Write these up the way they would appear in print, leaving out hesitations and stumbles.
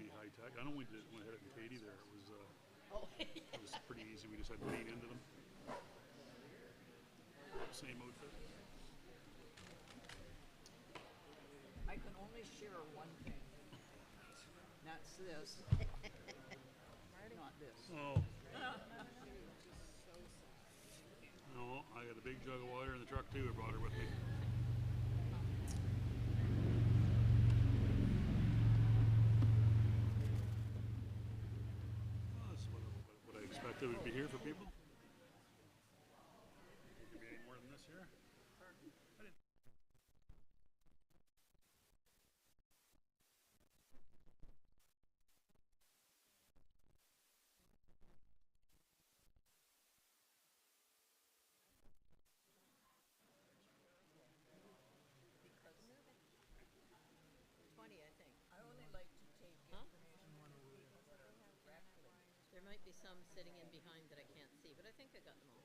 be high tech. I know we did when I had it in Katy there. It was pretty easy. We just had to lean into them. Same outfit. I can only share one thing. That's this. Not this. Oh. No, I got a big jug of water in the truck too. I brought her with me. That's what I expected would be here for people. Could be any more than this here. I didn't. I only like to take information directly. There might be some sitting in behind that I can't see, but I think I got them all.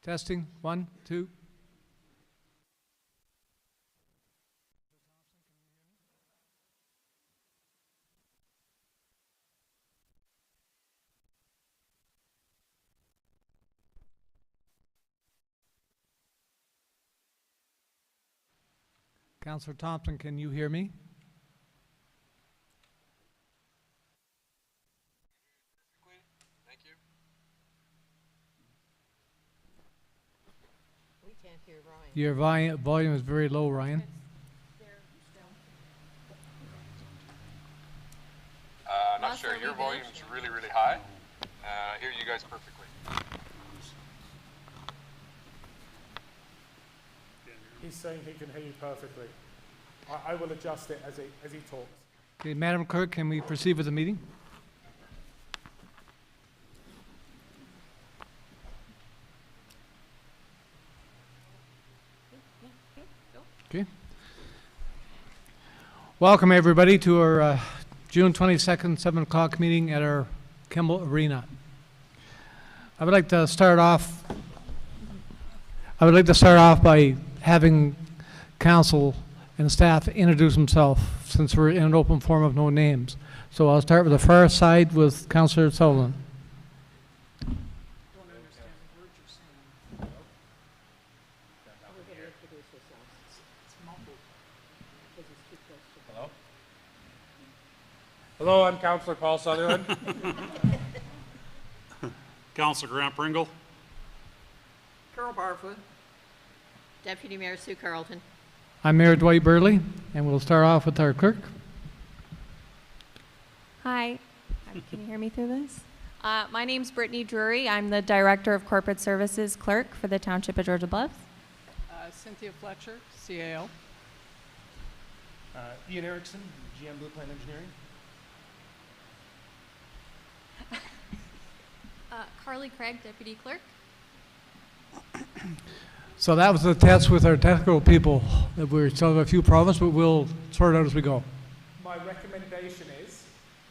Testing, 1, 2. Councillor Thompson, can you hear me? Thank you. We can't hear Ryan. Your volume is very low, Ryan. Not sure. Your volume's really, really high. I hear you guys perfectly. He's saying he can hear you perfectly. I will adjust it as he talks. Okay, Madam Clerk, can we proceed with the meeting? Okay. Welcome everybody to our June 22nd, 7 o'clock meeting at our Kemble Arena. I would like to start off by having council and staff introduce themselves, since we're in an open forum of no names. So I'll start with the far side with Councillor Sullivan. Don't understand a word you're saying. Everybody introduce yourselves. It's mumbled. Because it's too close to the... Hello? Hello, I'm Councillor Paul Sutherland. Councillor Grant Pringle. Carol Barfoot. Deputy Mayor Sue Carlton. I'm Mayor Dwight Burley, and we'll start off with our clerk. Hi, can you hear me through this? My name's Brittany Drury. I'm the Director of Corporate Services Clerk for the Township of Georgia Bluffs. Cynthia Fletcher, CAO. Ian Erickson, GM Blue Plan Engineering. Carly Craig, Deputy Clerk. So that was the test with our technical people. We still have a few problems, but we'll sort it out as we go. My recommendation is,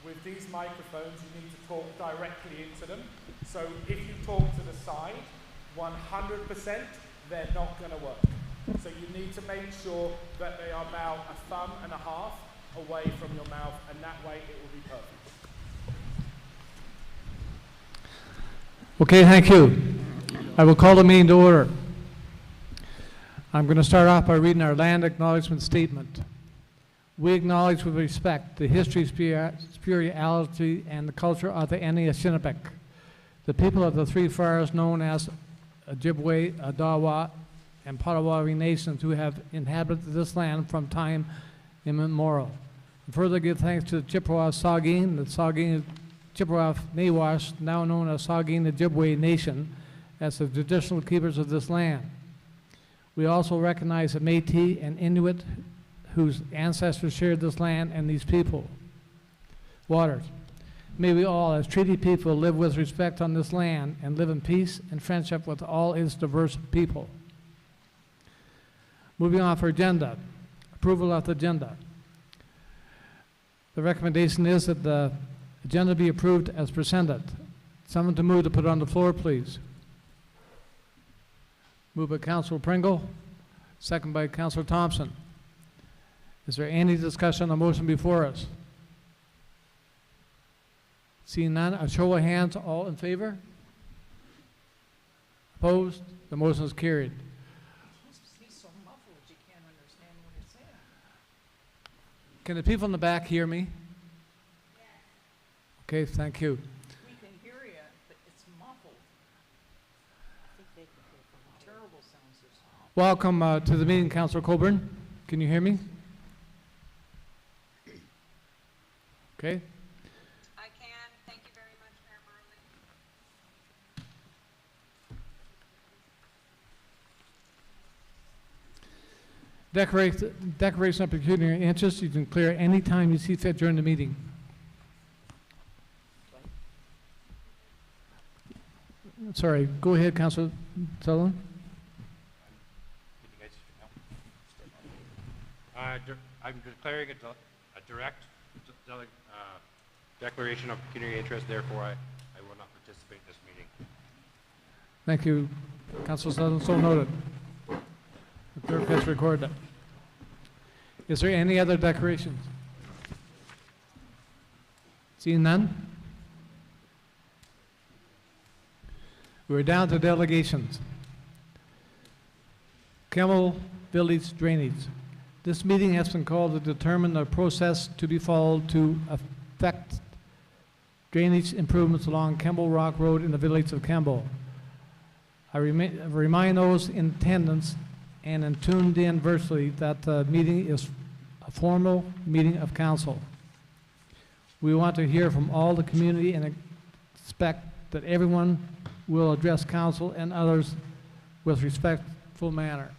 with these microphones, you need to talk directly into them. So if you talk to the side, 100%, they're not going to work. So you need to make sure that they are about a thumb and a half away from your mouth, and that way it will be perfect. Okay, thank you. I will call the meeting to order. I'm going to start off by reading our land acknowledgement statement. We acknowledge with respect the history, spirituality, and the culture of the Anishinaabe, the people of the three fires known as Ojibwe, Adawa, and Potawatomi nations who have inhabited this land from time immemorial. And further give thanks to the Chippewa Saugeen, the Saugeen Chippewa Nawash, now known as Saugeen Ojibwe Nation, as the traditional keepers of this land. We also recognize the Métis and Inuit whose ancestors shared this land and these people. Waters. May we all, as treaty people, live with respect on this land and live in peace and friendship with all its diverse people. Moving on for agenda. Approval of the agenda. The recommendation is that the agenda be approved as presented. Someone to move to put it on the floor, please. Moved by Councilor Pringle, second by Councilor Thompson. Is there any discussion on the motion before us? Seeing none, a show of hands, all in favor? Opposed? The motion is carried. He's so muffled you can't understand what he's saying. Can the people in the back hear me? Yes. Okay, thank you. We can hear you, but it's muffled. Terrible sound system. Welcome to the meeting, Councilor Coburn. Can you hear me? Okay. I can. Thank you very much, Mayor Marley. Declaration of pecuniary interest, you can clear any time you see fit during the meeting. Sorry, go ahead, Councilor Sutherland. I'm declaring a direct declaration of pecuniary interest, therefore I will not participate in this meeting. Thank you, Councilor Sutherland, so noted. The clerk has recorded that. Is there any other declarations? Seeing none? We're down to delegations. Kemble Village Drainage. This meeting has been called to determine the process to be followed to affect drainage improvements along Kemble Rock Road in the village of Kemble. I remind those in attendance and tuned in virtually that the meeting is a formal meeting of council. We want to hear from all the community and expect that everyone will address council and others with respectful manner.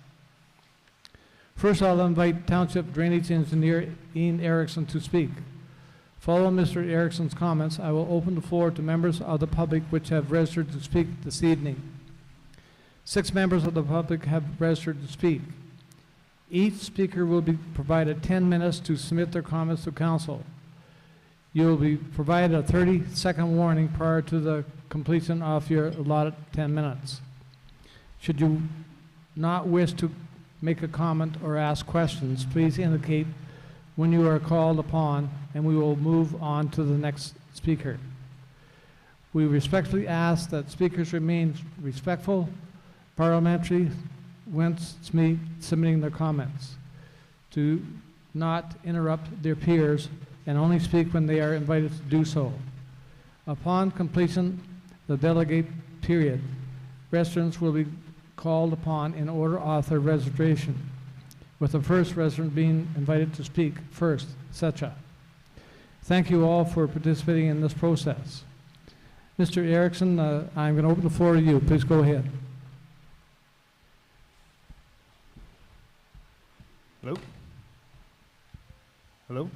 First, I'll invite Township Drainage Engineer Ian Erickson to speak. Following Mr. Erickson's comments, I will open the floor to members of the public which have registered to speak this evening. 6 members of the public have registered to speak. Each speaker will be provided 10 minutes to submit their comments to council. You will be provided a 30-second warning prior to the completion of your allotted 10 minutes. Should you not wish to make a comment or ask questions, please indicate when you are called upon and we will move on to the next speaker. We respectfully ask that speakers remain respectful, parliamentary when submitting their comments, to not interrupt their peers and only speak when they are invited to do so. Upon completion of the delegate period, residents will be called upon in order of their registration, with the first resident being invited to speak first, etc. Thank you all for participating in this process. Mr. Erickson, I'm going to open the floor to you. Please go ahead. Hello? Hello?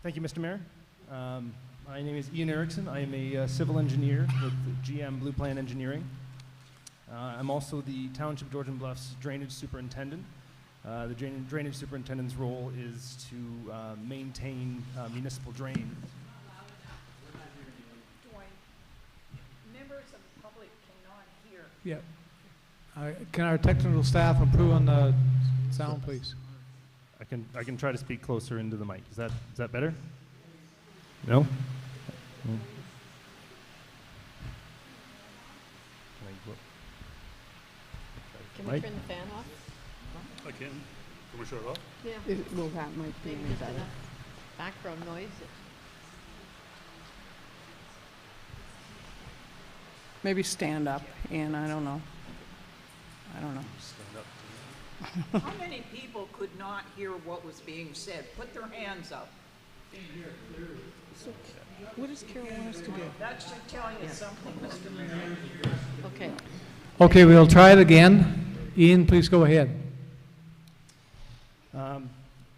Thank you, Mr. Mayor. My name is Ian Erickson. I am a civil engineer with GM Blue Plan Engineering. I'm also the Township Georgian Bluffs drainage superintendent. The drainage superintendent's role is to maintain municipal drains. Members of the public cannot hear. Yeah. Can our technical staff improve on the sound, please? I can try to speak closer into the mic. Is that better? No? Can we turn the fan off? I can. Can we shut it off? Yeah. Well, that might be Maybe any there's better. enough background noise. Maybe stand up, and I don't know. How many people could not hear what was being said? Put their hands up. So, what does Carol want us to do? That should tell you something, Mr. Mayor. Okay. Okay, we'll try it again. Ian, please go ahead.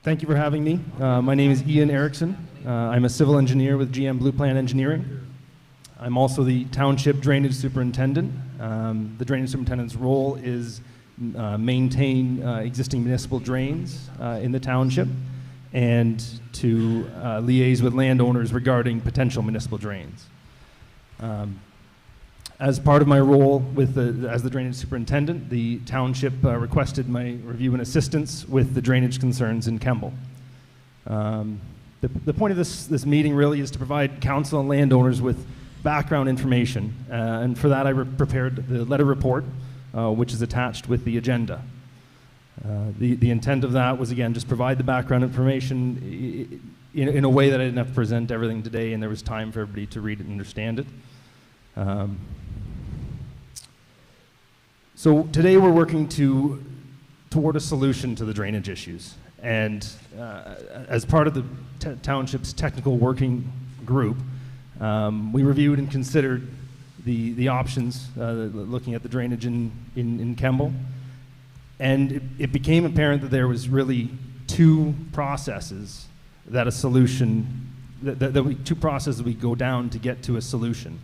Thank you for having me. My name is Ian Erickson. I'm a civil engineer with GM Blue Plan Engineering. I'm also the Township Drainage Superintendent. The Drainage Superintendent's role is maintain existing municipal drains in the township and to liaise with landowners regarding potential municipal drains. As part of my role as the drainage superintendent, the township requested my review and assistance with the drainage concerns in Kemble. The point of this meeting really is to provide council and landowners with background information, and for that I prepared the letter report, which is attached with the agenda. The intent of that was, again, just provide the background information in a way that I didn't have to present everything today, and there was time for everybody to read it and understand it. So today we're working toward a solution to the drainage issues, and as part of the township's technical working group, we reviewed and considered the options, looking at the drainage in Kemble, and it became apparent that there was really two processes that a solution, two processes we go down to get to a solution.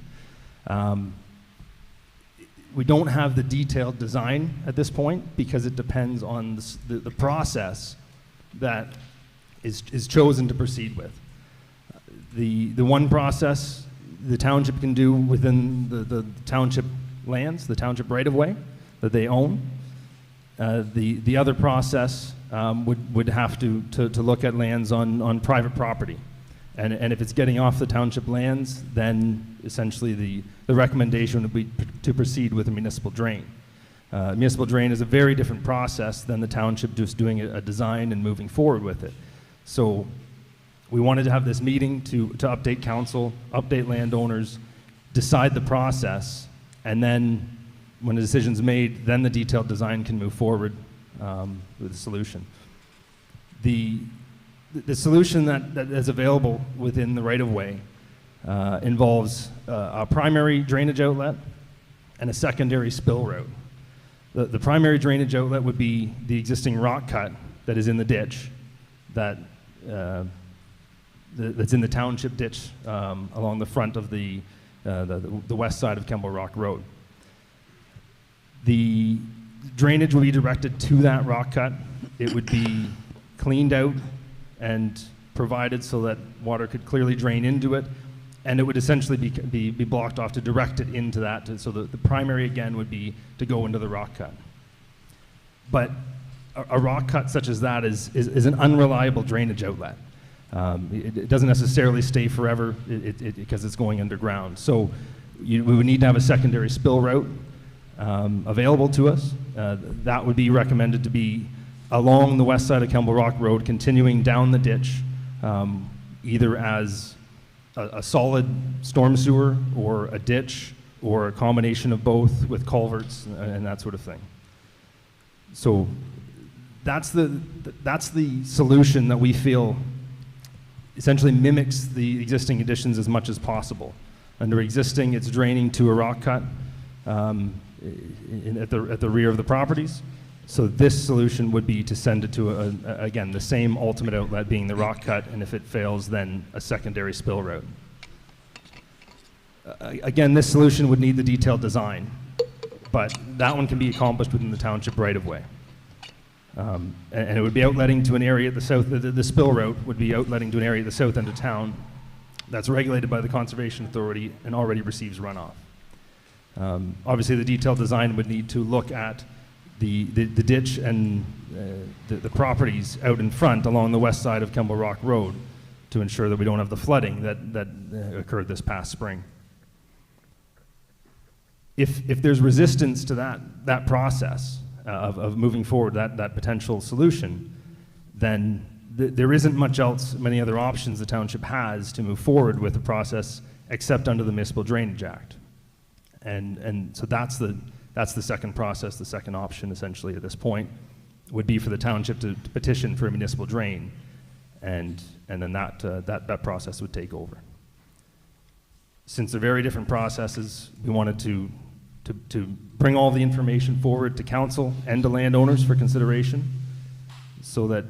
We don't have the detailed design at this point because it depends on the process that is chosen to proceed with. The one process the township can do within the township lands, the township right-of-way that they own. The other process would have to look at lands on private property. And if it's getting off the township lands, then essentially the recommendation would be to proceed with a municipal drain. Municipal drain is a very different process than the township just doing a design and moving forward with it. So we wanted to have this meeting to update council, update landowners, decide the process, and then when the decision's made, then the detailed design can move forward with the solution. The solution that is available within the right-of-way involves a primary drainage outlet and a secondary spill route. The primary drainage outlet would be the existing rock cut that is in the ditch that's in the township ditch along the front of the west side of Kemble Rock Road. The drainage would be directed to that rock cut. It would be cleaned out and provided so that water could clearly drain into it, and it would essentially be blocked off to direct it into that. So the primary, again, would be to go into the rock cut. But a rock cut such as that is an unreliable drainage outlet. It doesn't necessarily stay forever because it's going underground. So we would need to have a secondary spill route available to us. That would be recommended to be along the west side of Kemble Rock Road, continuing down the ditch, either as a solid storm sewer or a ditch or a combination of both with culverts and that sort of thing. So that's the solution that we feel essentially mimics the existing additions as much as possible. Under existing, it's draining to a rock cut. at the rear of the properties. So this solution would be to send it to, again, the same ultimate outlet being the rock cut, and if it fails, then a secondary spill route. Again, this solution would need the detailed design, but that one can be accomplished within the township right-of-way. And it would be outletting to an area at the south, the spill route would be outletting to an area at the south end of town that's regulated by the Conservation Authority and already receives runoff. Obviously, the detailed design would need to look at the ditch and the properties out in front along the west side of Kemble Rock Road to ensure that we don't have the flooding that occurred this past spring. If there's resistance to that process of moving forward, that potential solution, then there isn't much else, many other options the township has to move forward with the process except under the Municipal Drainage Act. And so that's the second process, the second option essentially at this point would be for the township to petition for a municipal drain, and then that process would take over. Since they're very different processes, we wanted to bring all the information forward to council and to landowners for consideration so that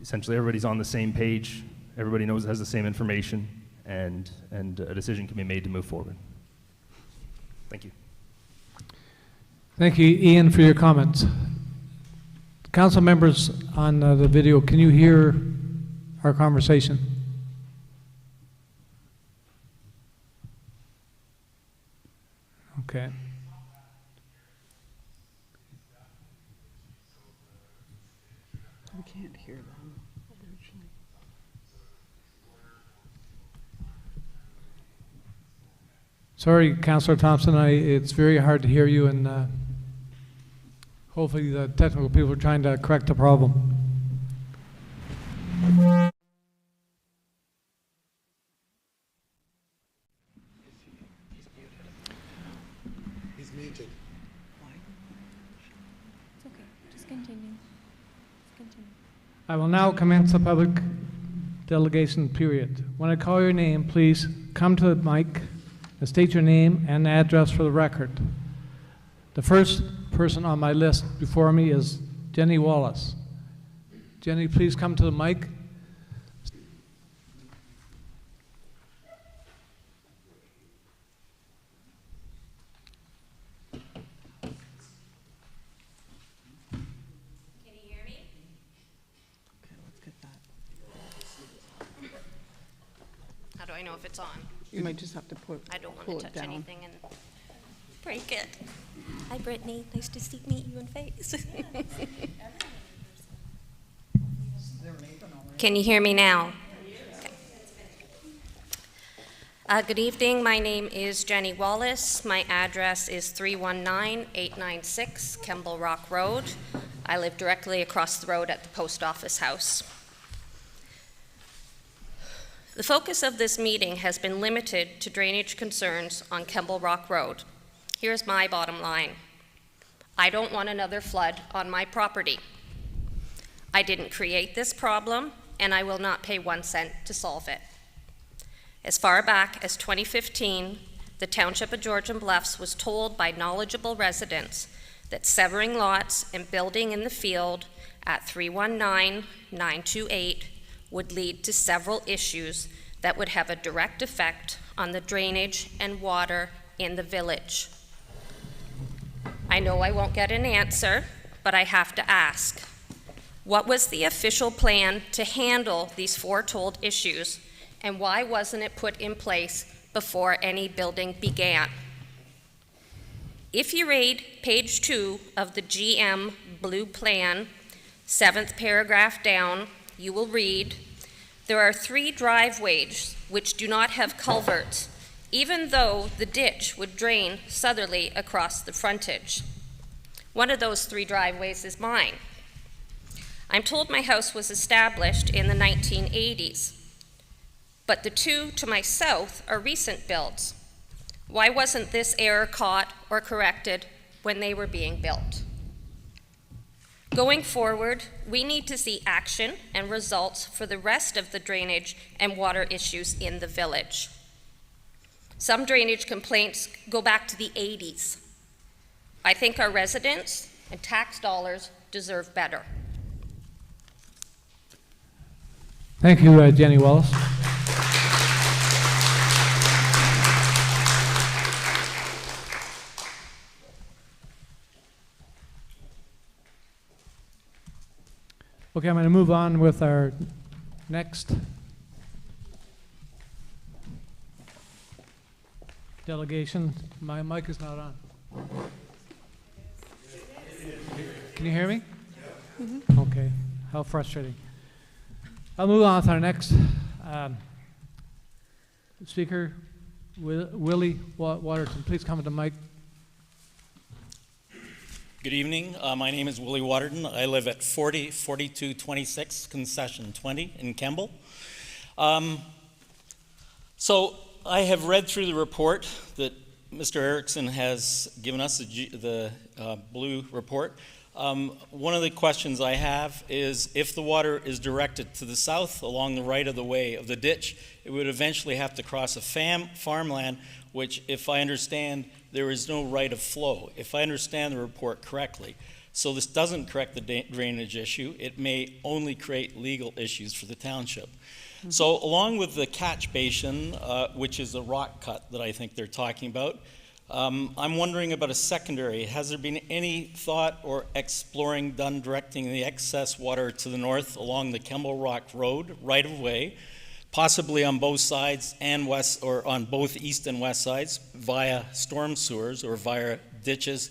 essentially everybody's on the same page, everybody knows it has the same information, and a decision can be made to move forward. Thank you. Thank you, Ian, for your comments. Council members on the video, can you hear our conversation? Okay. We can't hear them, actually. Sorry, Councillor Thompson, it's very hard to hear you, and hopefully the technical people are trying to correct the problem. It's okay. Just continue. I will now commence the public delegation period. When I call your name, please come to the mic and state your name and address for the record. The first person on my list before me is Jenny Wallace. Jenny, please come to the mic. How do I know if it's on? You might just have to I don't pull want to it touch down. anything and break it. Hi, Brittany. Nice to meet you in face. Can you hear me now? Okay. Good evening. My name is Jenny Wallace. My address is 319896 Kemble Rock Road. I live directly across the road at the post office house. The focus of this meeting has been limited to drainage concerns on Kemble Rock Road. Here's my bottom line. I don't want another flood on my property. I didn't create this problem, and I will not pay 1 cent to solve it. As far back as 2015, the Township of Georgian Bluffs was told by knowledgeable residents that severing lots and building in the field at 319928 would lead to several issues that would have a direct effect on the drainage and water in the village. I know I won't get an answer, but I have to ask. What was the official plan to handle these foretold issues, and why wasn't it put in place before any building began? If you read page 2 of the GM Blue Plan, 7th paragraph down, you will read, there are 3 driveways which do not have culverts, even though the ditch would drain southerly across the frontage. One of those 3 driveways is mine. I'm told my house was established in the 1980s, but the 2 to my south are recent builds. Why wasn't this error caught or corrected when they were being built? Going forward, we need to see action and results for the rest of the drainage and water issues in the village. Some drainage complaints go back to the 80s. I think our residents and tax dollars deserve better. Thank you, Jenny Wallace. Okay, I'm going to move on with our next delegation. My mic is not on. Can you hear me? Mm-hmm. Okay, how frustrating. I'll move on to our next speaker, Willie Waterton. Please come to the mic. Good evening. My name is Willie Waterton. I live at 4226 Concession 20 in Kemble. So I have read through the report that Mr. Erickson has given us, the blue report. One of the questions I have is if the water is directed to the south along the right of the way of the ditch, it would eventually have to cross a farmland, which, if I understand, there is no right of flow, if I understand the report correctly. So this doesn't correct the drainage issue. It may only create legal issues for the township. Mm-hmm. So along with the catch basin, which is a rock cut that I think they're talking about, I'm wondering about a secondary. Has there been any thought or exploring done directing the excess water to the north along the Kemble Rock Road right of way, possibly on both sides and west, or on both east and west sides via storm sewers or via ditches,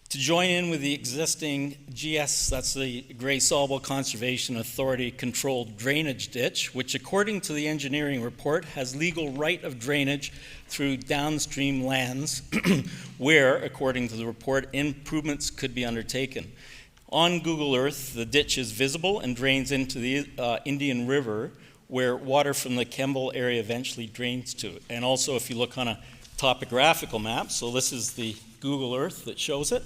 to join in with the existing GS, that's the Grey Soluble Conservation Authority controlled drainage ditch, which according to the engineering report has legal right of drainage through downstream lands where, according to the report, improvements could be undertaken. On Google Earth, the ditch is visible and drains into the Indian River, where water from the Kemble area eventually drains to. And also, if you look on a topographical map, so this is the Google Earth that shows it.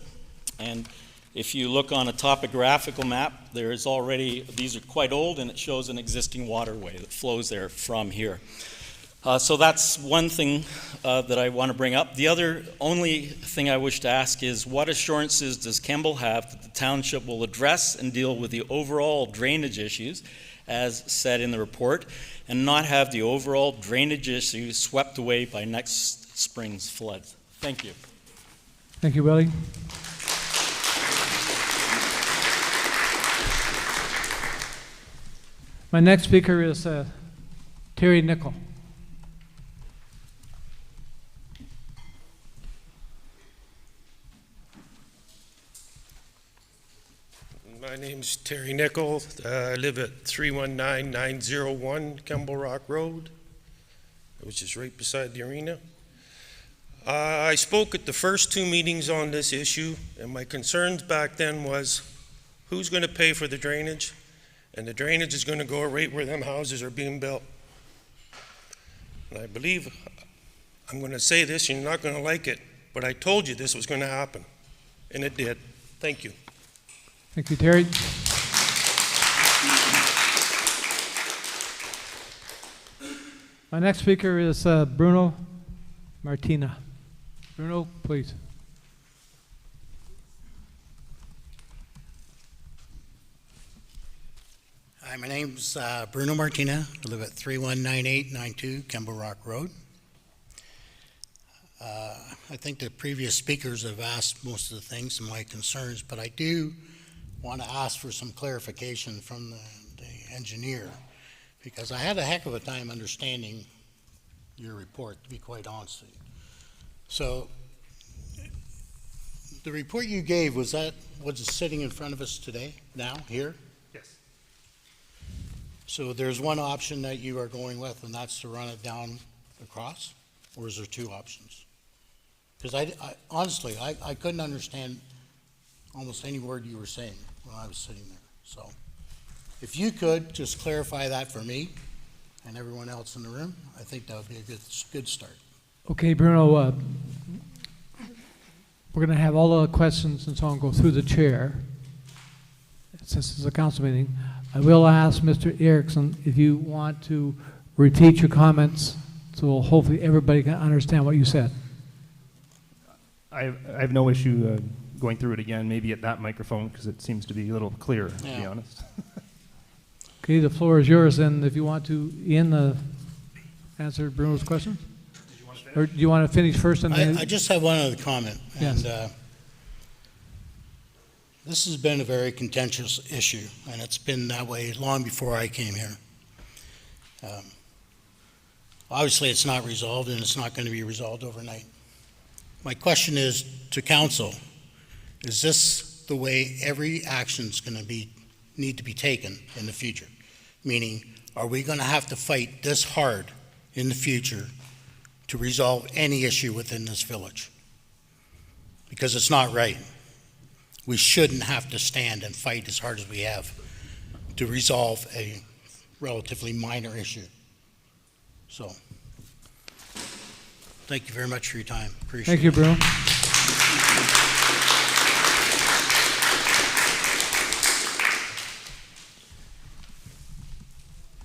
And if you look on a topographical map, there is already, these are quite old, and it shows an existing waterway that flows there from here. So that's one thing that I want to bring up. The other only thing I wish to ask is, what assurances does Kemble have that the township will address and deal with the overall drainage issues, as said in the report, and not have the overall drainage issues swept away by next spring's floods? Thank you. Thank you, Willie. My next speaker is Terry Nickel. My name's Terry Nickel. I live at 319901 Kemble Rock Road, which is right beside the arena. I spoke at the first two meetings on this issue, and my concerns back then was who's going to pay for the drainage, and the drainage is going to go right where them houses are being built. And I believe, I'm going to say this, you're not going to like it, but I told you this was going to happen, and it did. Thank you. Thank you, Terry. My next speaker is Bruno Martina. Bruno, please. Hi, my name's Bruno Martina. I live at 319892 Kemble Rock Road. I think the previous speakers have asked most of the things and my concerns, but I do want to ask for some clarification from the engineer, because I had a heck of a time understanding your report, to be quite honest with you. So, the report you gave, was that what's sitting in front of us today, now, here? Yes. So there's one option that you are going with, and that's to run it down across? Or is there two options? Because I honestly, I couldn't understand almost any word you were saying when I was sitting there. So if you could just clarify that for me and everyone else in the room, I think that would be a good start. Okay, Bruno, we're going to have all the questions and so on go through the chair. Since it's a council meeting, I will ask Mr. Erickson if you want to repeat your comments so hopefully everybody can understand what you said. I have no issue going through it again, maybe at that microphone, because it seems to be a little clearer, to be Yeah. honest. Okay, the floor is yours, and if you want to, Ian, answer Bruno's question? Or do you want to finish first and then? I just have one other comment. Yes. And this has been a very contentious issue, and it's been that way long before I came here. Obviously, it's not resolved, and it's not going to be resolved overnight. My question is to council, is this the way every action's going to need to be taken in the future? Meaning, are we going to have to fight this hard in the future to resolve any issue within this village? Because it's not right. We shouldn't have to stand and fight as hard as we have to resolve a relatively minor issue. So, thank you very much for your time. Appreciate it. Thank you, Bruno.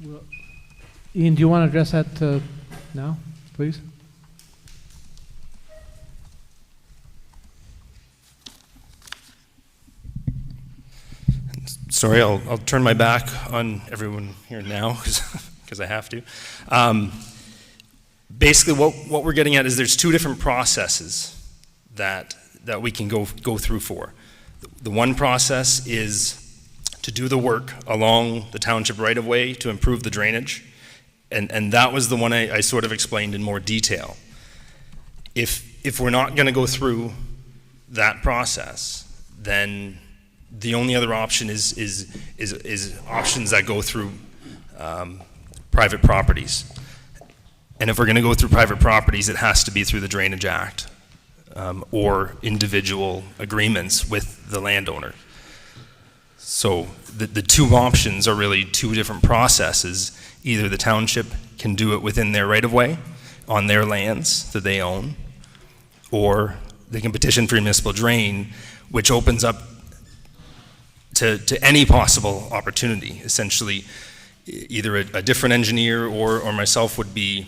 Well, Ian, do you want to address that now, please? Sorry, I'll turn my back on everyone here now because I have to. Basically, what we're getting at is there's two different processes that we can go through for. The one process is to do the work along the township right-of-way to improve the drainage, and that was the one I sort of explained in more detail. If we're not going to go through that process, then the only other option is options that go through private properties. And if we're going to go through private properties, it has to be through the Drainage Act or individual agreements with the landowner. So the two options are really two different processes. Either the township can do it within their right-of-way on their lands that they own, or they can petition for municipal drain, which opens up to any possible opportunity. Essentially, either a different engineer or myself would be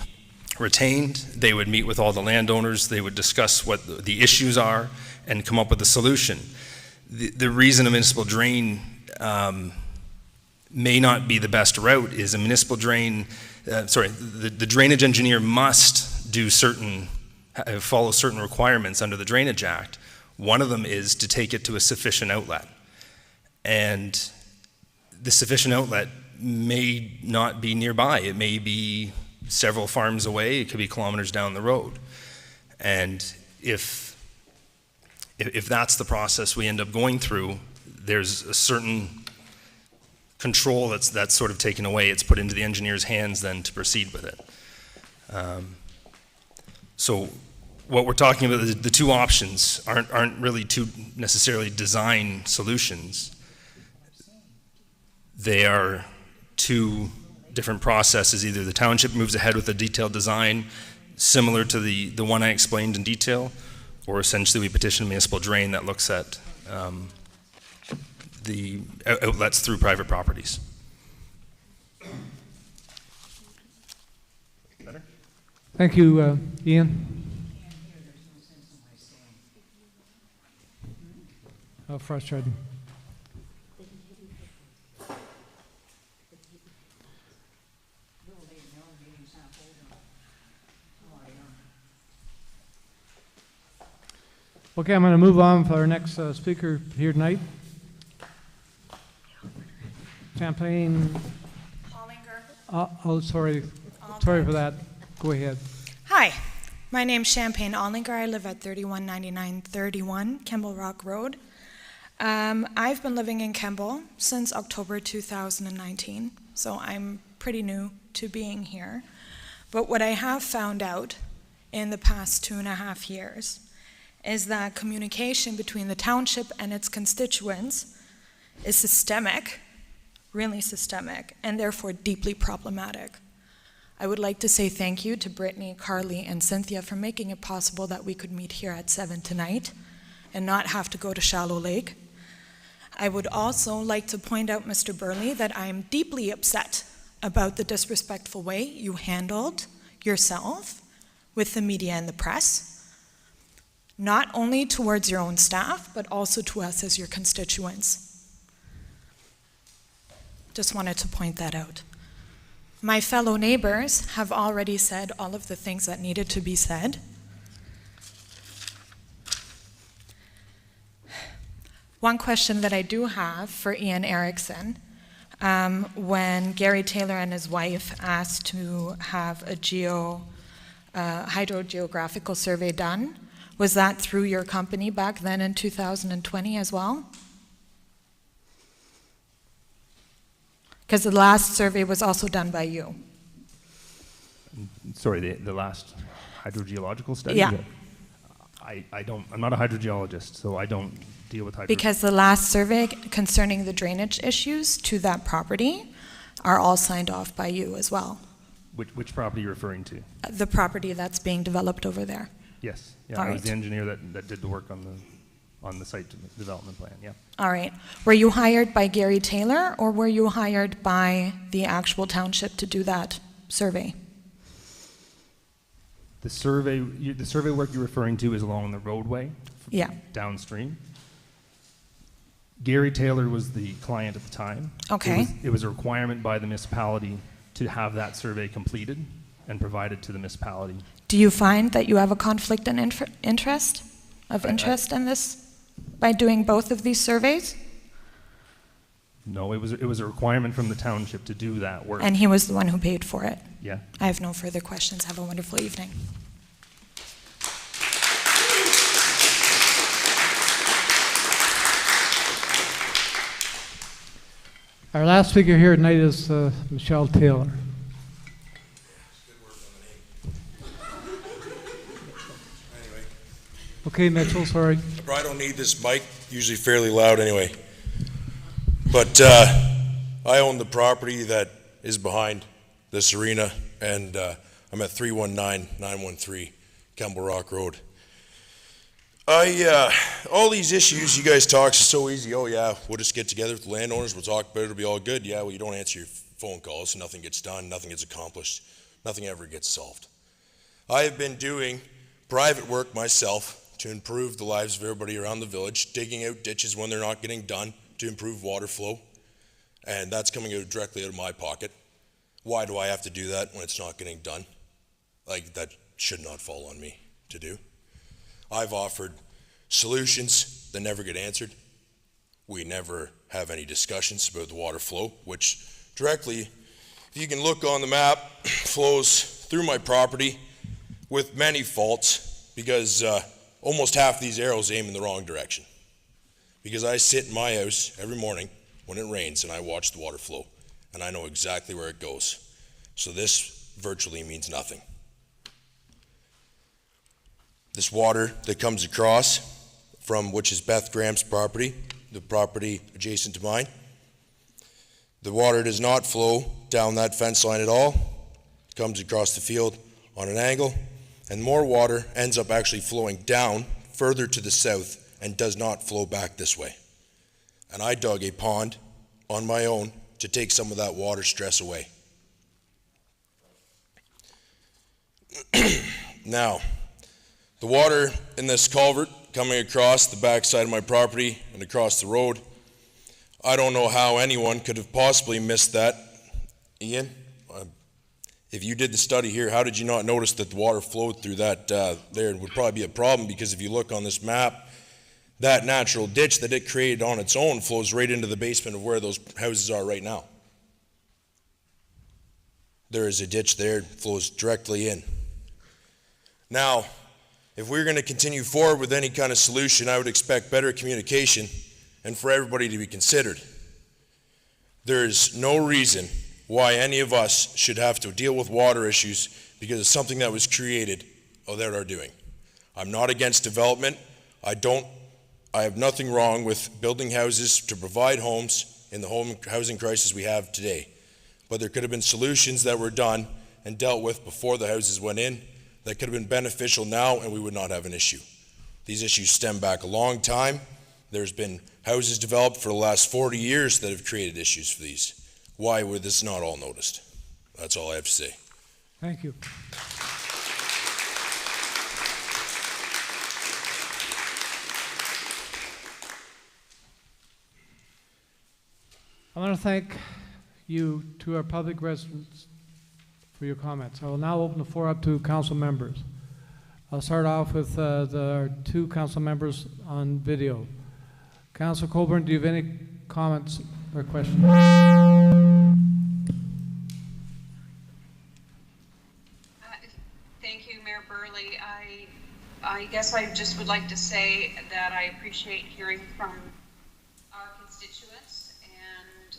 retained. They would meet with all the landowners. They would discuss what the issues are and come up with a solution. The reason a municipal drain may not be the best route is a municipal drain, the drainage engineer must do follow certain requirements under the Drainage Act. One of them is to take it to a sufficient outlet. And the sufficient outlet may not be nearby. It may be several farms away. It could be kilometers down the road. And if that's the process we end up going through, there's a certain control that's sort of taken away. It's put into the engineer's hands then to proceed with it. So what we're talking about, the two options aren't really two necessarily design solutions. They are two different processes. Either the township moves ahead with a detailed design similar to the one I explained in detail, or essentially we petition a municipal drain that looks at the outlets through private properties. Better? Thank you, Ian. How frustrating. Okay, I'm going to move on for our next speaker here tonight. Champagne. Sorry for that. Go ahead. Hi, my name's Champagne Allinger. I live at 319931 Kemble Rock Road. I've been living in Kemble since October 2019, so I'm pretty new to being here. But what I have found out in the past 2.5 years is that communication between the township and its constituents is systemic, really systemic, and therefore deeply problematic. I would like to say thank you to Brittany, Carly, and Cynthia for making it possible that we could meet here at 7 tonight and not have to go to Shallow Lake. I would also like to point out, Mr. Burley, that I am deeply upset about the disrespectful way you handled yourself with the media and the press. not only towards your own staff, but also to us as your constituents. Just wanted to point that out. My fellow neighbors have already said all of the things that needed to be said. One question that I do have for Ian Erickson, when Gary Taylor and his wife asked to have a hydrogeographical survey done, was that through your company back then in 2020 as well? Because the last survey was also done by you. Sorry, the last hydrogeological study? Yeah. I'm not a hydrogeologist, so I don't deal with Because the last survey concerning the drainage issues to that property are all signed off by you as well. Which property are you referring to? The property that's being developed over there. Yes. Yeah, All I was right. the engineer that did the work on the site development plan, yeah. All right. Were you hired by Gary Taylor, or were you hired by the actual township to do that survey? The survey work you're referring to is along the roadway Yeah. downstream. Gary Taylor was the client at the time. Okay. It was a requirement by the municipality to have that survey completed and provided to the municipality. Do you find that you have a conflict in interest in this by doing both of these surveys? No, it was a requirement from the township to do that work. And he was the one who paid for it? Yeah. I have no further questions. Have a wonderful evening. Our last speaker here tonight is Michelle Taylor. Okay, Mitchell, sorry. I don't need this mic, usually fairly loud anyway. But I own the property that is behind this arena, and I'm at 319-913 Kemble Rock Road. All these issues you guys talk is so easy. Oh yeah, we'll just get together with the landowners, we'll talk about it, it'll be all good. Yeah, well, you don't answer your phone calls, nothing gets done, nothing gets accomplished, nothing ever gets solved. I have been doing private work myself to improve the lives of everybody around the village, digging out ditches when they're not getting done to improve water flow, and that's coming out directly out of my pocket. Why do I have to do that when it's not getting done? Like, that should not fall on me to do. I've offered solutions that never get answered. We never have any discussions about the water flow, which directly, if you can look on the map, flows through my property with many faults, because almost half these arrows aim in the wrong direction. Because I sit in my house every morning when it rains and I watch the water flow, and I know exactly where it goes. So this virtually means nothing. This water that comes across from, which is Beth Graham's property, the property adjacent to mine, the water does not flow down that fence line at all. It comes across the field on an angle, and more water ends up actually flowing down further to the south and does not flow back this way. And I dug a pond on my own to take some of that water stress away. Now, the water in this culvert coming across the backside of my property and across the road, I don't know how anyone could have possibly missed that. Ian, if you did the study here, how did you not notice that the water flowed through that there? It would probably be a problem, because if you look on this map, that natural ditch that it created on its own flows right into the basement of where those houses are right now. There is a ditch there, it flows directly in. Now, if we're going to continue forward with any kind of solution, I would expect better communication and for everybody to be considered. There is no reason why any of us should have to deal with water issues because of something that was created without our doing. I'm not against development. I have nothing wrong with building houses to provide homes in the home housing crisis we have today. But there could have been solutions that were done and dealt with before the houses went in that could have been beneficial now, and we would not have an issue. These issues stem back a long time. There's been houses developed for the last 40 years that have created issues for these. Why were this not all noticed? That's all I have to say. Thank you. I want to thank you, to our public residents, for your comments. I will now open the floor up to council members. I'll start off with our two council members on video. Councilor Colburn, do you have any comments or questions? Thank you, Mayor Burley. I guess I just would like to say that I appreciate hearing from our constituents, and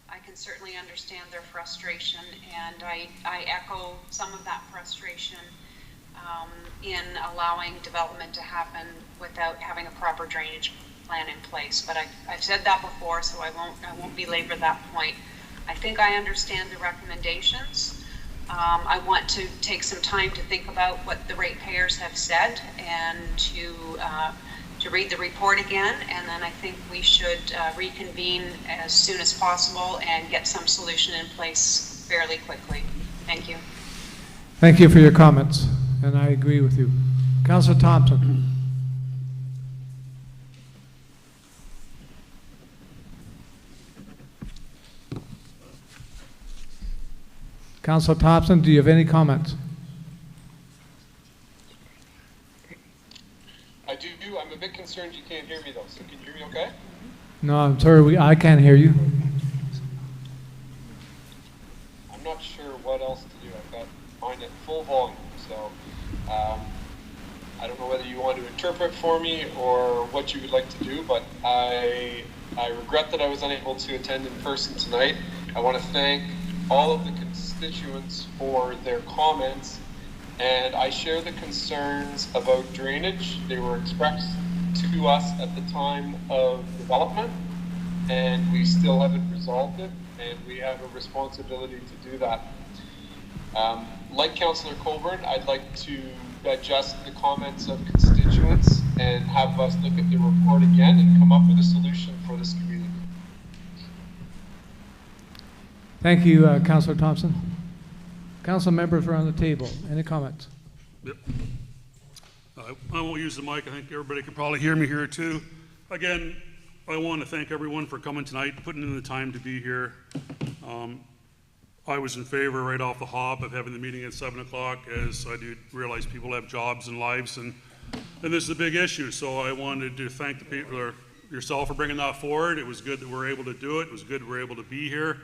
I can certainly understand their frustration, and I echo some of that frustration in allowing development to happen without having a proper drainage plan in place. But I've said that before, so I won't belabor that point. I think I understand the recommendations. I want to take some time to think about what the ratepayers have said and to read the report again, and then I think we should reconvene as soon as possible and get some solution in place fairly quickly. Thank you. Thank you for your comments, and I agree with you. Councilor Thompson. Councilor Thompson, do you have any comments? I do. I'm a bit concerned you can't hear me though, so can you hear me okay? No, I'm sorry, I can't hear you. I'm not sure what else to do. I've got mine at full volume, so I don't know whether you want to interpret for me or what you would like to do, but I regret that I was unable to attend in person tonight. I want to thank all of the constituents for their comments, and I share the concerns about drainage. They were expressed to us at the time of development, and we still haven't resolved it, and we have a responsibility to do that. Like Councillor Colburn, I'd like to digest the comments of constituents and have us look at the report again and come up with a solution for this community. Thank you, Councillor Thompson. Council members around the table, any comments? Yep. I won't use the mic. I think everybody can probably hear me here too. Again, I want to thank everyone for coming tonight, putting in the time to be here. I was in favor right off the hop of having the meeting at 7 o'clock, as I do realize people have jobs and lives, and this is a big issue. So I wanted to thank the people, or yourself, for bringing that forward. It was good that we're able to do it. It was good we're able to be here.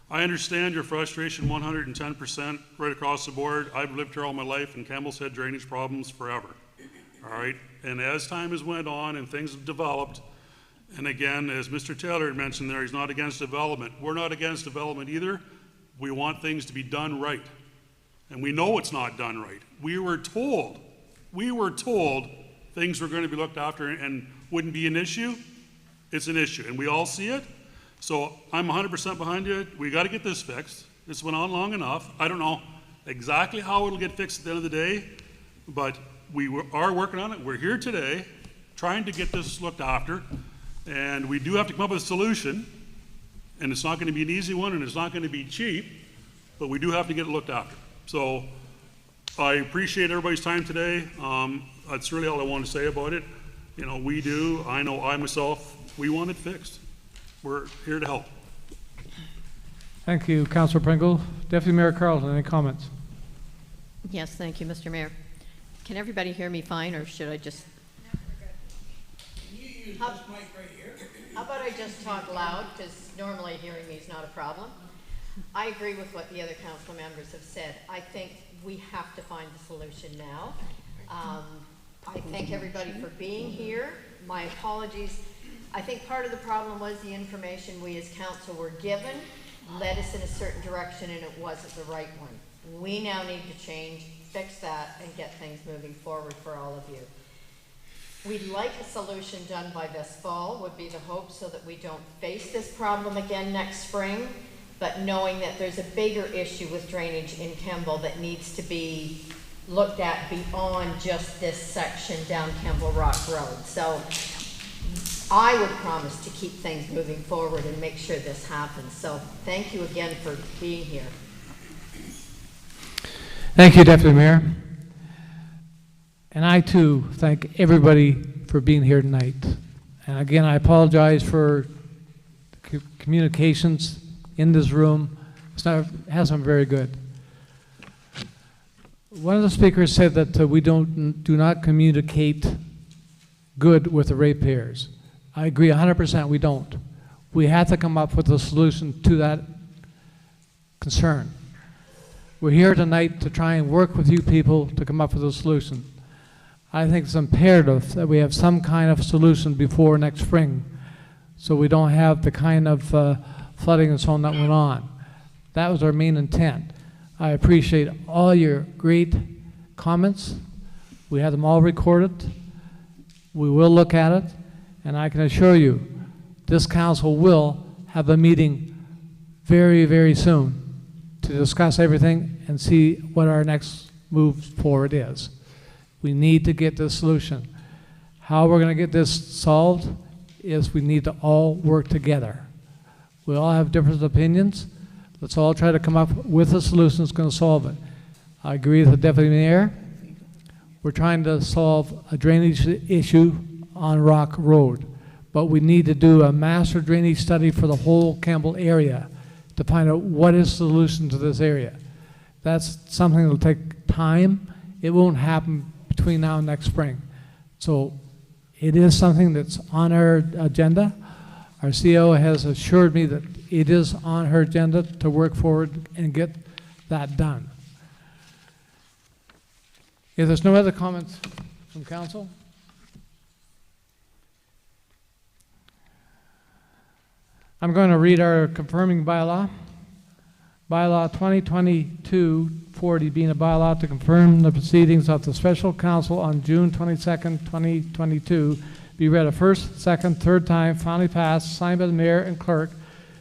I understand your frustration 110% right across the board. I've lived here all my life, and Kemble's had drainage problems forever. All right, and as time has went on and things have developed, and again, as Mr. Taylor had mentioned there, he's not against development. We're not against development either. We want things to be done right, and we know it's not done right. We were told things were going to be looked after and wouldn't be an issue. It's an issue, and we all see it. So I'm 100% behind you. We got to get this fixed. This went on long enough. I don't know exactly how it'll get fixed at the end of the day, but we are working on it. We're here today trying to get this looked after, and we do have to come up with a solution, and it's not going to be an easy one, and it's not going to be cheap, but we do have to get it looked after. So I appreciate everybody's time today. That's really all I want to say about it. You know, we do. I know I myself, we want it fixed. We're here to help. Thank you, Councillor Pringle. Deputy Mayor Carlton, any comments? Yes, thank you, Mr. Mayor. Can everybody hear me fine, or should I just? How about I just talk loud, because normally hearing me is not a problem. I agree with what the other council members have said. I think we have to find the solution now. I thank everybody for being here. My apologies. I think part of the problem was the information we as council were given led us in a certain direction, and it wasn't the right one. We now need to change, fix that, and get things moving forward for all of you. We'd like a solution done by this fall, would be the hope, so that we don't face this problem again next spring, but knowing that there's a bigger issue with drainage in Kemble that needs to be looked at beyond just this section down Kemble Rock Road. So I would promise to keep things moving forward and make sure this happens. So thank you again for being here. Thank you, Deputy Mayor. And I too thank everybody for being here tonight. And again, I apologize for communications in this room hasn't been very good. One of the speakers said that we do not communicate good with the ratepayers. I agree 100% we don't. We have to come up with a solution to that concern. We're here tonight to try and work with you people to come up with a solution. I think it's imperative that we have some kind of solution before next spring so we don't have the kind of flooding and so on that went on. That was our main intent. I appreciate all your great comments. We have them all recorded. We will look at it, and I can assure you this council will have a meeting very, very soon to discuss everything and see what our next move forward is. We need to get this solution. How we're going to get this solved is we need to all work together. We all have different opinions. Let's all try to come up with a solution that's going to solve it. I agree with the Deputy Mayor. We're trying to solve a drainage issue on Rock Road, but we need to do a master drainage study for the whole Kemble area to find out what is the solution to this area. That's something that will take time. It won't happen between now and next spring. So it is something that's on our agenda. Our CEO has assured me that it is on her agenda to work forward and get that done. If there's no other comments from council, I'm going to read our confirming bylaw. Bylaw 2022-40 being a bylaw to confirm the proceedings of the special council on June 22nd, 2022 be read a first, second, third time, finally passed, signed by the mayor and clerk,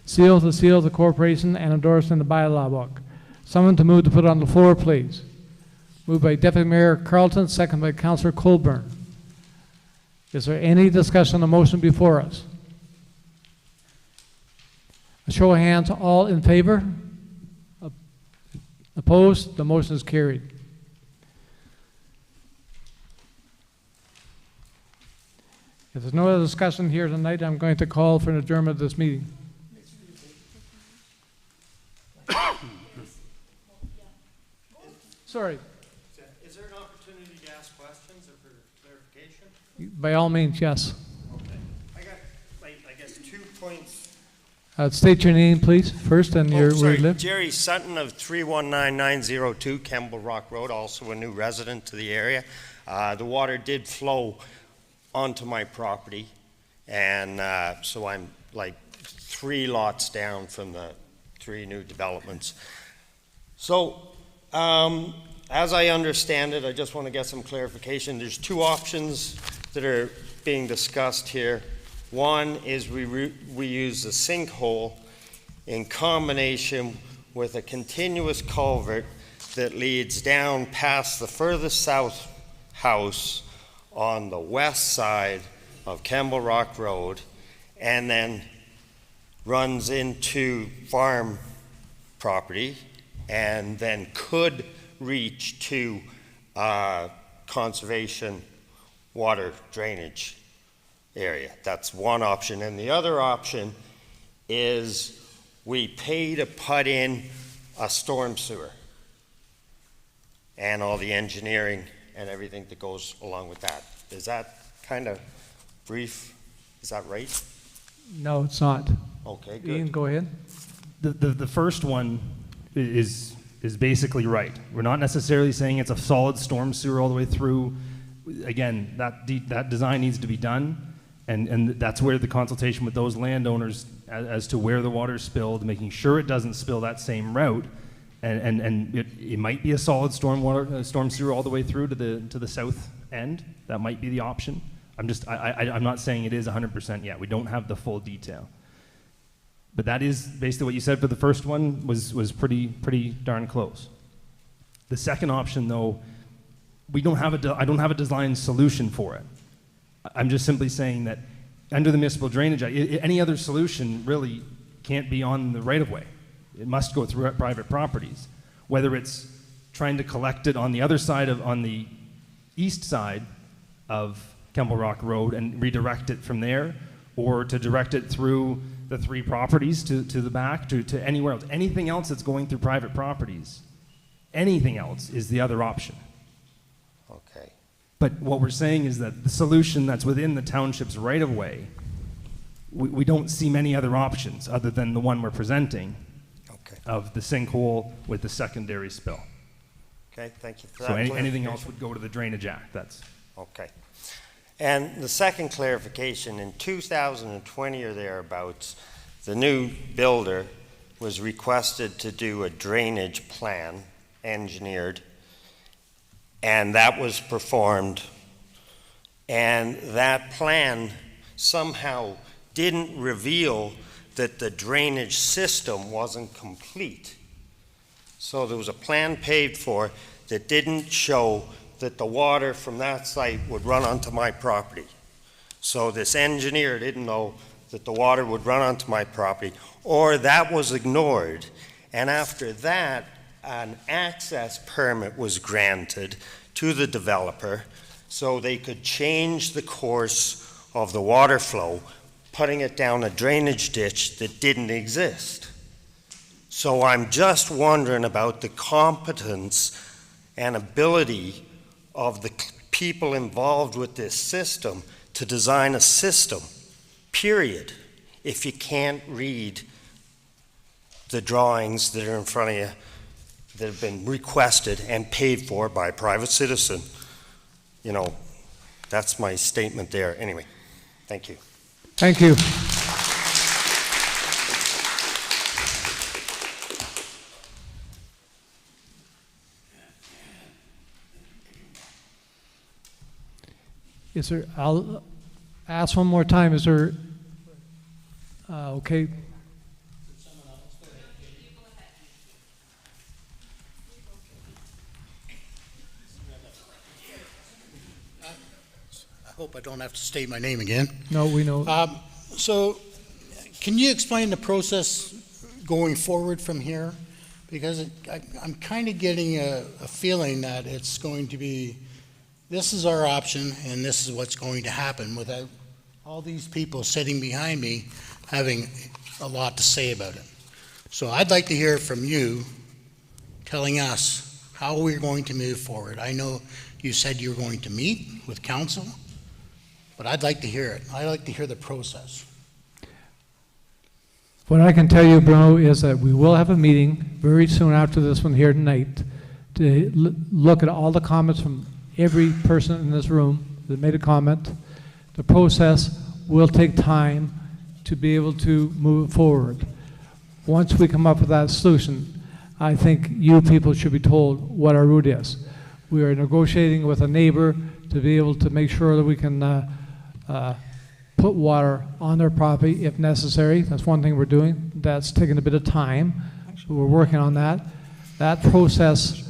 sealed with the seal of the corporation, and endorsed in the bylaw book. Someone to move to put it on the floor, please. Moved by Deputy Mayor Carlton, second by Councillor Colburn. Is there any discussion on the motion before us? A show of hands, all in favor? Opposed? The motion is carried. If there's no other discussion here tonight, I'm going to call for an adjournment of this meeting. Sorry. Is there an opportunity to ask questions or for clarification? By all means, yes. Okay. I got, I guess, 2 points. State your name, please, first, and where you live. Jerry Sutton of 319902 Kemble Rock Road, also a new resident to the area. The water did flow onto my property, and so I'm like 3 lots down from the 3 new developments. So, as I understand it, I just want to get some clarification. There's 2 options that are being discussed here. One is we use the sinkhole in combination with a continuous culvert that leads down past the furthest south house on the west side of Kemble Rock Road, and then runs into farm property, and then could reach to conservation water drainage area. That's one option. And the other option is we pay to put in a storm sewer and all the engineering and everything that goes along with that. Is that kind of brief? Is that right? No, it's not. Okay, good. Ian, go ahead. The first one is basically right. We're not necessarily saying it's a solid storm sewer all the way through. Again, that design needs to be done, and that's where the consultation with those landowners as to where the water spilled, making sure it doesn't spill that same route, and it might be a solid storm sewer all the way through to the south end. That might be the option. I'm not saying it is 100% yet. We don't have the full detail. But that is basically what you said for the first one was pretty darn close. The second option, though, I don't have a design solution for it. I'm just simply saying that under the Municipal Drainage Act, any other solution really can't be on the right-of-way. It must go through private properties. Whether it's trying to collect it on the other side on the east side of Kemble Rock Road and redirect it from there, or to direct it through the 3 properties to the back, to anywhere else. Anything else that's going through private properties, anything else is the other option. Okay. But what we're saying is that the solution that's within the township's right-of-way, we don't see many other options other than the one we're presenting of the sinkhole with the secondary spill. Okay, thank you for So that. anything else would go to the Drainage Act. That's okay. And the second clarification, in 2020 or thereabouts, the new builder was requested to do a drainage plan, engineered, and that was performed. And that plan somehow didn't reveal that the drainage system wasn't complete. So there was a plan paid for that didn't show that the water from that site would run onto my property. So this engineer didn't know that the water would run onto my property, or that was ignored. And after that, an access permit was granted to the developer so they could change the course of the water flow, putting it down a drainage ditch that didn't exist. So I'm just wondering about the competence and ability of the people involved with this system to design a system, period, if you can't read the drawings that are in front of you that have been requested and paid for by a private citizen. You know, that's my statement there. Anyway, thank you. Thank you. Is there, I'll ask one more time, is there, okay. I hope I don't have to state my name again. No, we know. So, can you explain the process going forward from here? Because I'm kind of getting a feeling that it's going to be, this is our option and this is what's going to happen without all these people sitting behind me having a lot to say about it. So I'd like to hear from you telling us how we're going to move forward. I know you said you were going to meet with council, but I'd like to hear it. I'd like to hear the process. What I can tell you, Bruno, is that we will have a meeting very soon after this one here tonight to look at all the comments from every person in this room that made a comment. The process will take time to be able to move forward. Once we come up with that solution, I think you people should be told what our route is. We are negotiating with a neighbor to be able to make sure that we can put water on their property if necessary. That's one thing we're doing. That's taking a bit of time. We're working on that. That process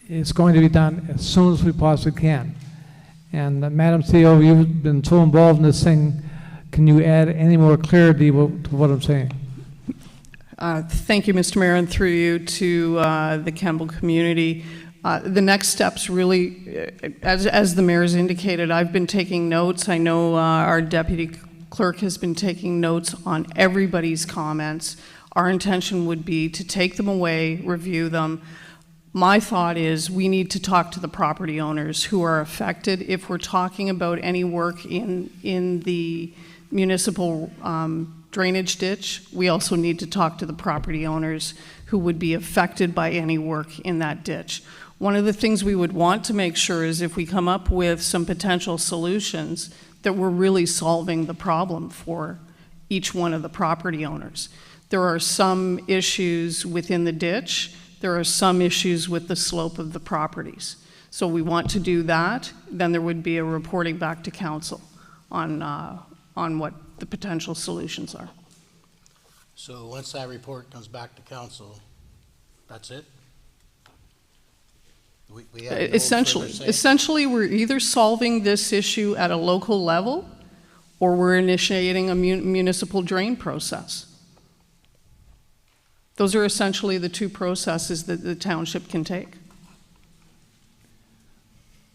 is going to be done as soon as we possibly can. And Madam CEO, you've been so involved in this thing. Can you add any more clarity to what I'm saying? Thank you, Mr. Mayor, and through you to the Kemble community. The next steps really, as the mayor's indicated, I've been taking notes. I know our deputy clerk has been taking notes on everybody's comments. Our intention would be to take them away, review them. My thought is we need to talk to the property owners who are affected. If we're talking about any work in the municipal drainage ditch, we also need to talk to the property owners who would be affected by any work in that ditch. One of the things we would want to make sure is if we come up with some potential solutions that we're really solving the problem for each one of the property owners. There are some issues within the ditch. There are some issues with the slope of the properties. So we want to do that. Then there would be a reporting back to council on what the potential solutions are. So once that report comes back to council, that's it? We have no further say? Essentially, we're either solving this issue at a local level or we're initiating a municipal drain process. Those are essentially the two processes that the township can take.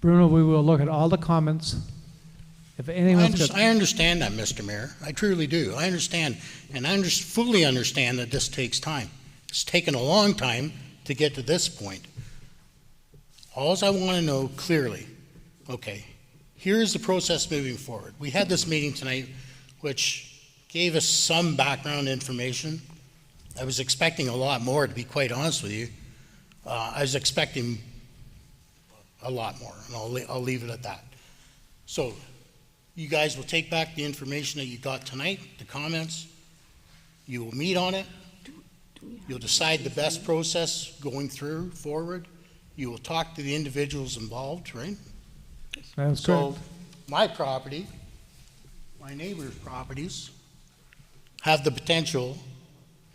Bruno, we will look at all the comments If anyone's got, I understand that, Mr. Mayor. I truly do. I understand, and I fully understand that this takes time. It's taken a long time to get to this point. All I want to know clearly, okay, here's the process moving forward. We had this meeting tonight, which gave us some background information. I was expecting a lot more, to be quite honest with you. I was expecting a lot more, and I'll leave it at that. So, you guys will take back the information that you got tonight, the comments. You will meet on it. You'll decide the best process going through forward. You will talk to the individuals involved, right? That's so correct. My property, my neighbor's properties, have the potential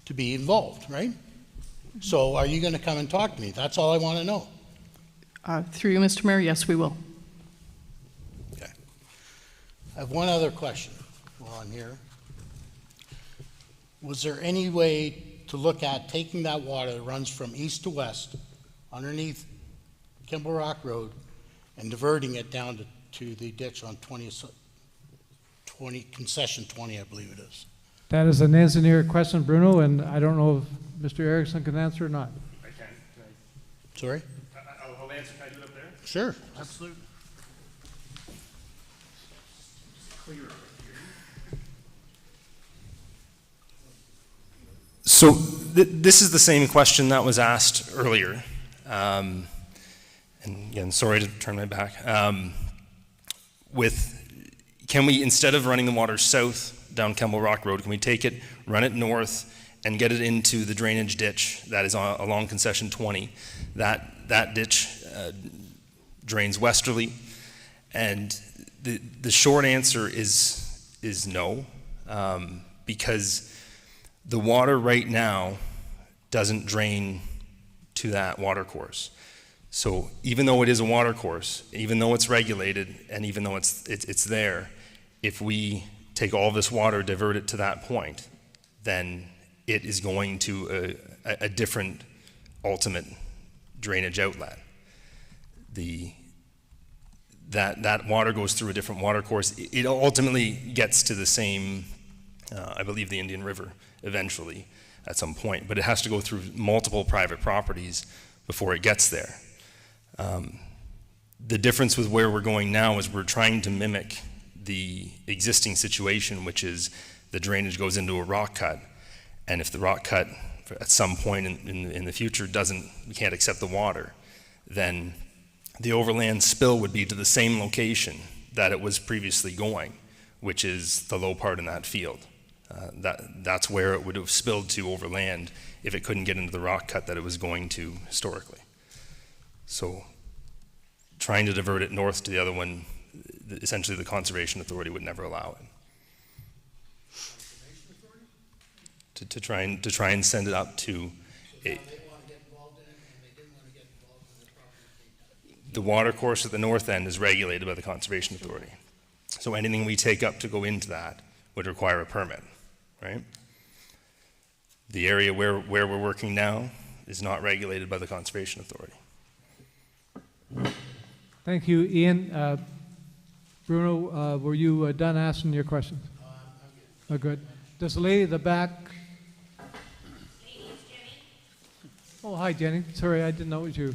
to be involved, right? So are you going to come and talk to me? That's all I want to know. Through you, Mr. Mayor, yes, we will. Okay. I have one other question while I'm here. Was there any way to look at taking that water that runs from east to west underneath Kemble Rock Road and diverting it down to the ditch on 20, concession 20, I believe it is? that is an engineer question, Bruno, and I don't know if Mr. Erickson can answer or not. I can. Sorry? I'll answer. Can I do it up there? Sure, absolutely. So this is the same question that was asked earlier. And again, sorry to turn my back. Can we, instead of running the water south down Kemble Rock Road, can we take it, run it north, and get it into the drainage ditch that is along concession 20? That ditch drains westerly, and the short answer is no, because the water right now doesn't drain to that water course. So even though it is a water course, even though it's regulated, and even though it's there, if we take all this water, divert it to that point, then it is going to a different ultimate drainage outlet. That water goes through a different water course. It ultimately gets to the same, I believe, the Indian River eventually at some point, but it has to go through multiple private properties before it gets there. The difference with where we're going now is we're trying to mimic the existing situation, which is the drainage goes into a rock cut, and if the rock cut at some point in the future we can't accept the water, then the overland spill would be to the same location that it was previously going, which is the low part in that field. That's where it would have spilled to overland if it couldn't get into the rock cut that it was going to historically. So trying to divert it north to the other one, essentially the Conservation Authority would never allow it. To try and send it up to the water course at the north end is regulated by the Conservation Authority. So anything we take up to go into that would require a permit, right? The area where we're working now is not regulated by the Conservation Authority. Thank you, Ian. Bruno, were you done asking your questions? Oh, good. Does the lady at the back? Oh, hi, Jenny. Sorry, I didn't know it was you.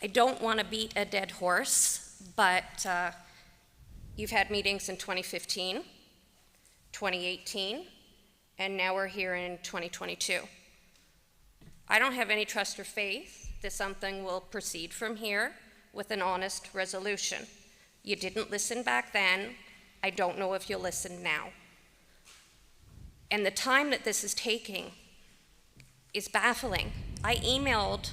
I don't want to beat a dead horse, but you've had meetings in 2015, 2018, and now we're here in 2022. I don't have any trust or faith that something will proceed from here with an honest resolution. You didn't listen back then. I don't know if you'll listen now. And the time that this is taking is baffling. I emailed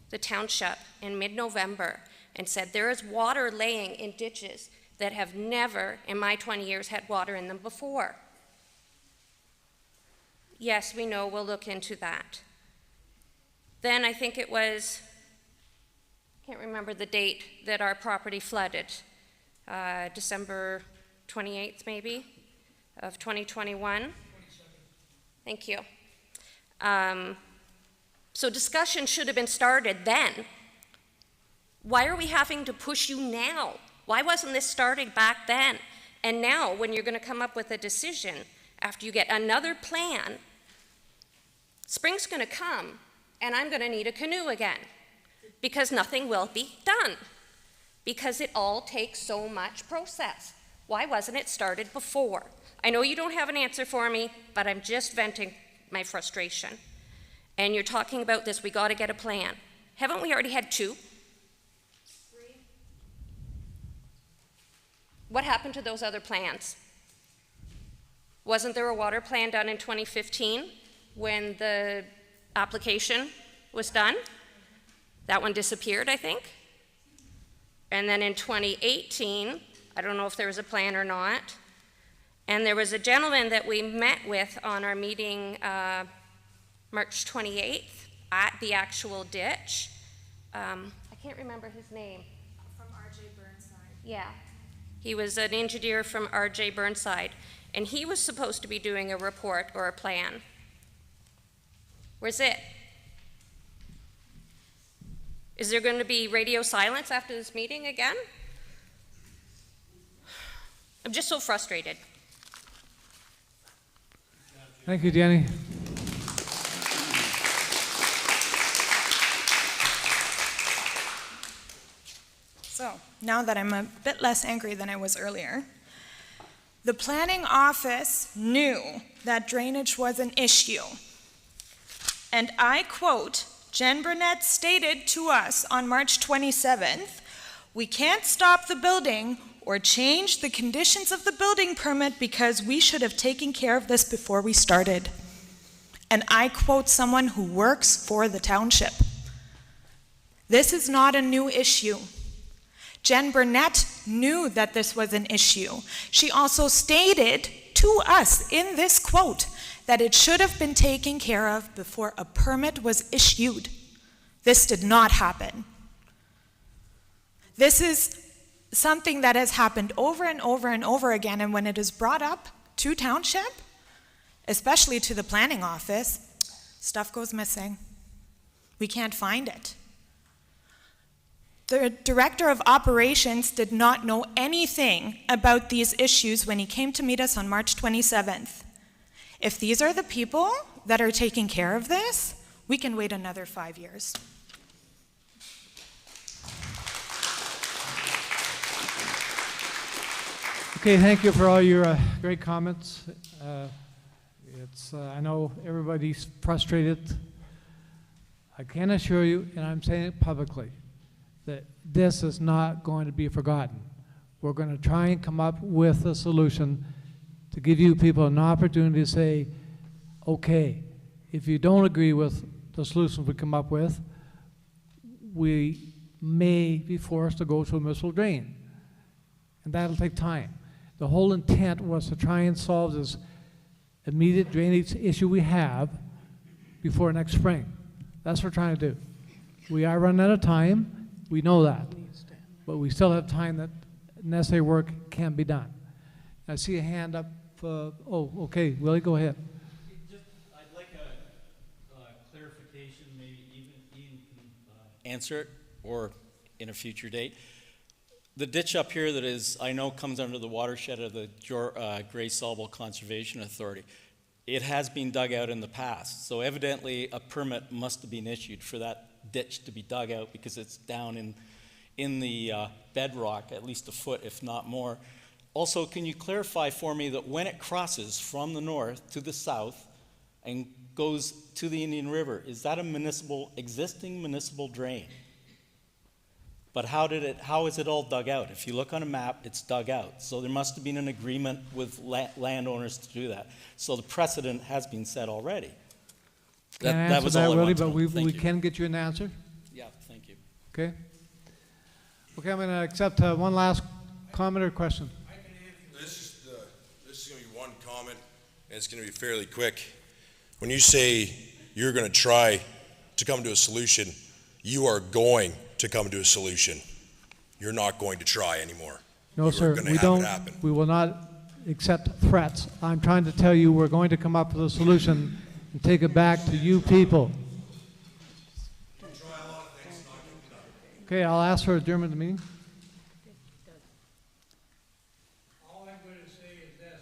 the township in mid-November and said there is water laying in ditches that have never in my 20 years had water in them before. Yes, we know, we'll look into that. Then I think it was, I can't remember the date that our property flooded, December 28th maybe of 2021. Thank you. So discussion should have been started then. Why are we having to push you now? Why wasn't this started back then? And now, when you're going to come up with a decision, after you get another plan, spring's going to come, and I'm going to need a canoe again, because nothing will be done, because it all takes so much process. Why wasn't it started before? I know you don't have an answer for me, but I'm just venting my frustration. And you're talking about this, we got to get a plan. Haven't we already had 2? 3? What happened to those other plans? Wasn't there a water plan done in 2015 when the application was done? That one disappeared, I think. And then in 2018, I don't know if there was a plan or not. And there was a gentleman that we met with on our meeting March 28th at the actual ditch. I can't remember his name. From R.J. Burnside. Yeah. He was an engineer from R.J. Burnside, and he was supposed to be doing a report or a plan. Where's it? Is there going to be radio silence after this meeting again? I'm just so frustrated. Thank you, Jenny. So, now that I'm a bit less angry than I was earlier, the planning office knew that drainage was an issue. And I quote, Jen Burnett stated to us on March 27th, "We can't stop the building or change the conditions of the building permit because we should have taken care of this before we started." And I quote someone who works for the township. This is not a new issue. Jen Burnett knew that this was an issue. She also stated to us in this quote that it should have been taken care of before a permit was issued. This did not happen. This is something that has happened over and over and over again, and when it is brought up to township, especially to the planning office, stuff goes missing. We can't find it. The director of operations did not know anything about these issues when he came to meet us on March 27th. If these are the people that are taking care of this, we can wait another 5 years. Okay, thank you for all your great comments. I know everybody's frustrated. I can assure you, and I'm saying it publicly, that this is not going to be forgotten. We're going to try and come up with a solution to give you people an opportunity to say, okay, if you don't agree with the solution we come up with, we may be forced to go to a municipal drain. And that'll take time. The whole intent was to try and solve this immediate drainage issue we have before next spring. That's what we're trying to do. We are running out of time, we know that, but we still have time that necessary work can be done. I see a hand up, oh, okay, Willie, go ahead. I'd like a clarification, maybe Ian can answer it, or in a future date. The ditch up here that is, I know, comes under the watershed of the Gray Sawmill Conservation Authority. It has been dug out in the past, so evidently a permit must have been issued for that ditch to be dug out because it's down in the bedrock, at least a foot, if not more. Also, can you clarify for me that when it crosses from the north to the south and goes to the Indian River, is that a existing municipal drain? But how is it all dug out? If you look on a map, it's dug out. So there must have been an agreement with landowners to do that. So the precedent has been set already. That was all I wanted to know. But we can get you an answer? Yeah, thank you. Okay. Okay, I'm going to accept one last comment or question. This is going to be one comment, and it's going to be fairly quick. When you say you're going to try to come to a solution, you are going to come to a solution. You're not going to try anymore. No, sir, we don't. We will not accept threats. I'm trying to tell you we're going to come up with a solution and take it back to you people. Okay, I'll ask for adjournment of the meeting. All I'm going to say is this,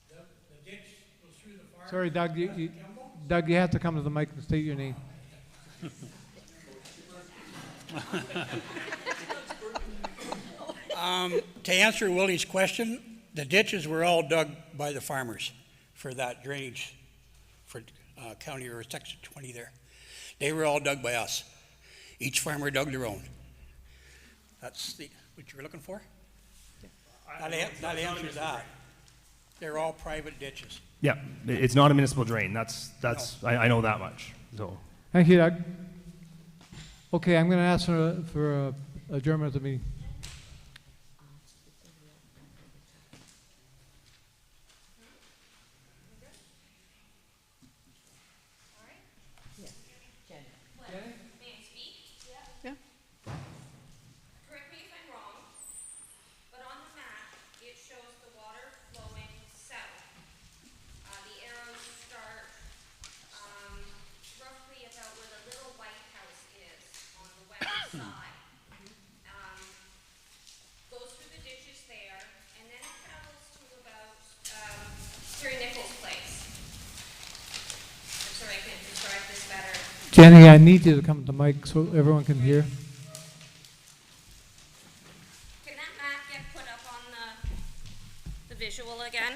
the ditch goes through the farm. Sorry, Doug, Doug, you have to come to the mic and state your name. To answer Willie's question, the ditches were all dug by the farmers for that drainage for County or Section 20 there. They were all dug by us. Each farmer dug their own. That's what you were looking for? That answers that. They're all private ditches. Yeah, it's not a municipal drain. That's I know that much. So. Thank you, Doug. Okay, I'm going to ask for adjournment of the meeting. Correct me if I'm wrong, but on the map, it shows the water flowing south. The arrows start roughly about where the little white house is on the west side. Goes through the ditches there, and then it travels to about Terry Nichols' place. I'm sorry, I can't describe this better. Jenny, I need you to come to the mic so everyone can hear. Can that map get put up on the visual again?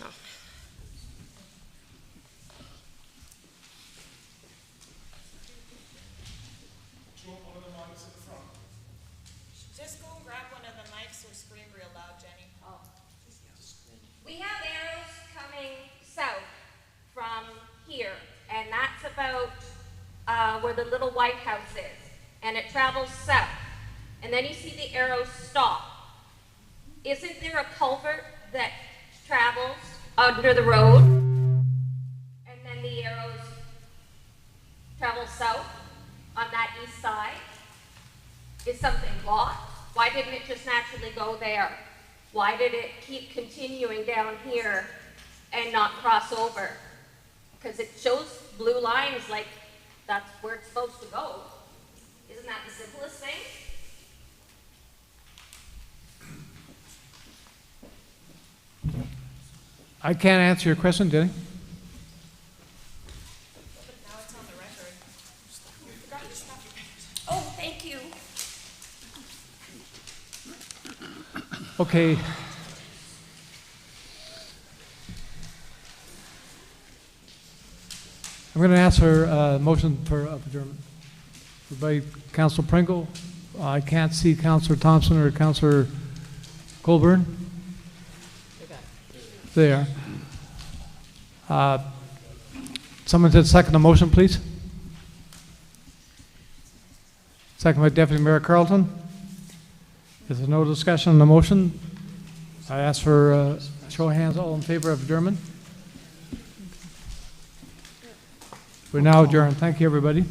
Oh. Just go grab one of the mics or scream real loud, Jenny. Oh. We have arrows coming south from here, and that's about where the little White House is, and it travels south. And then you see the arrows stop. Isn't there a culvert that travels under the road, and then the arrows travel south on that east side? Is something blocked? Why didn't it just naturally go there? Why did it keep continuing down here and not cross over? Because it shows blue lines like that's where it's supposed to go. Isn't that the simplest thing? I can't answer your question, Jenny. Now it's on the record. You forgot your stuff. Oh, thank you. Okay. I'm going to ask for a motion for adjournment. By Councilor Pringle. I can't see Councilor Thompson or Councilor Colburn. There. Someone said second the motion, please. Second by Deputy Mayor Carlton. If there's no discussion on the motion, I ask for a show of hands, all in favor of adjournment. We're now adjourned. Thank you, everybody.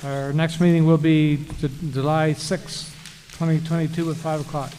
Our next meeting will be July 6, 2022 at 5 o'clock.